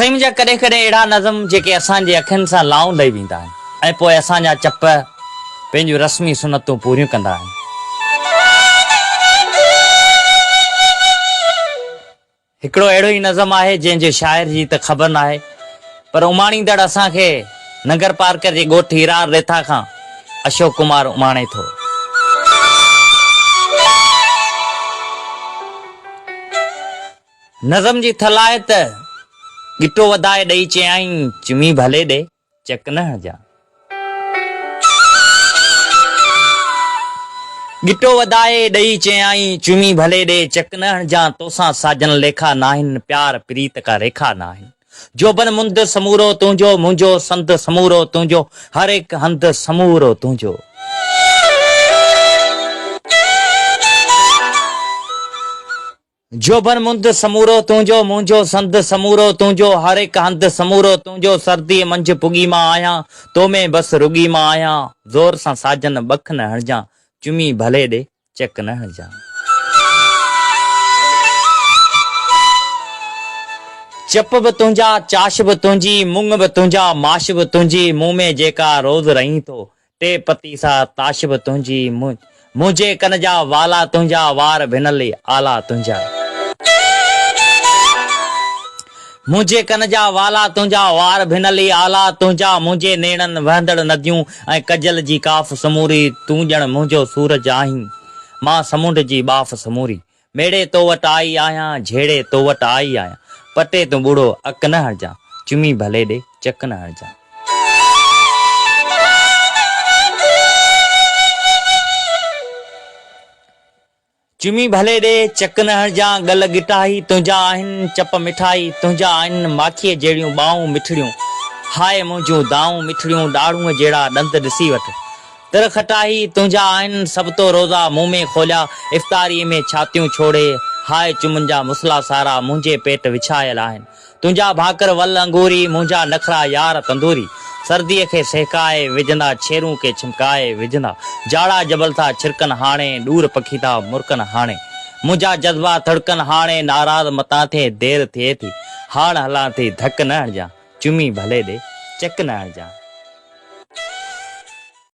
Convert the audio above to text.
सही मुंहिंजा कॾहिं कॾहिं अहिड़ा नज़म जेके असांजे अखियुनि सां लाऊं ॾेई वेंदा आहिनि ऐं पोइ असांजा चप पंहिंजूं रस्मी सुनतूं पूरियूं कंदा आहिनि। हिकिड़ो अहिड़ो ई नज़म आहे जंहिंजे शाइर जी त ख़बर न आहे, पर उमाणींदड़ असांखे नगर पार्कर जे ॻोठ हीरार रेथा खां अशोक कुमार उमाणे थो। नज़म जी थलायत गिटो वधाए ॾेई चयाईं चुमी भले ॾे चक न हणजां। गिटो वधाए ॾेई चयाईं चुमी भले ॾे चक न हणजां, तोसां साजन लेखा नाहिन प्यार प्रीत का रेखा नाहिन। जोबन मुंद समूरो तुंहिंजो मुंहिंजो संद समूरो तुंहिंजो हर एक हंध समूरो तुंहिंजो। जोबन मुंद समूरो तुंहिंजो मुंहिंजो संद समूरो तुंहिंजो हर एक हंध समूरो तुंहिंजो। सर्दी मंझि पुगी मां आहियां तो में बस रुगी मां आहियां, ज़ोर सां साजन बख न हणजां चुमी भले ॾे चक न हणजां। चप बि तुंहिंजा चाश बि तुंहिंजी मुंग बि तुंहिंजा माश बि तुंहिंजी, मुंह में जेका रोज़ रही थो टे पती सा ताश बि तुंहिंजी। मुंहिंजे कन जा वाला तुंहिंजा वार भिनल आला तुंहिंजा। मुंहिंजे कन जा वाला तुंहिंजा वार भिनल आला तुंहिंजा। मुंहिंजे नेणनि वहंदड़ नदियूं ऐं कजल जी काफ समूरी, तूं ॼण मुंहिंजो सूरज आहीं मां समुंड जी बाफ़ समूरी। मेड़े तो वटि आई आहियां झेड़े तो वटि आई आहियां, पटे तूं बूढ़ो अक न हणजां चुमी भले ॾे चक न हणजां। चुमी भले ॾे चक न हणजां, गल गिटाही तुंहिंजा आहिनि चप मिठाई तुंहिंजा आहिनि, माखीअ जहिड़ियूं ॿाहूं मिठड़ियूं हाय मुंहिंजूं दाऊं मिठड़ियूं, ॾाढ़ूअ जहिड़ा ॾंद ॾिसी वठि तिर खटाई तुंहिंजा आहिनि। सभ तो रोज़ा मुंहुं में खोलिया इफ़्तारीअ में छातियूं छोड़े, हाय चुमन जा मुसला सारा मुंहिंजे पेट विछायल आहिनि। तुंहिंजा भाकर वल अंगूरी मुंहिंजा नखरा यार तंदूरी, सर्दीअ खे सहकाए विझंदा छेरूं के छिमकाए विझंदा, जाड़ा जबल था छिरकनि हाणे ॾूर पखी था मुरकनि हाणे। मुंहिंजा जज़्बा थड़कनि हाणे नाराज़ मतां थिए देरि थिए थी, हाण हलां थी धक न हणजां चुमी भले ॾे चक न हणजां।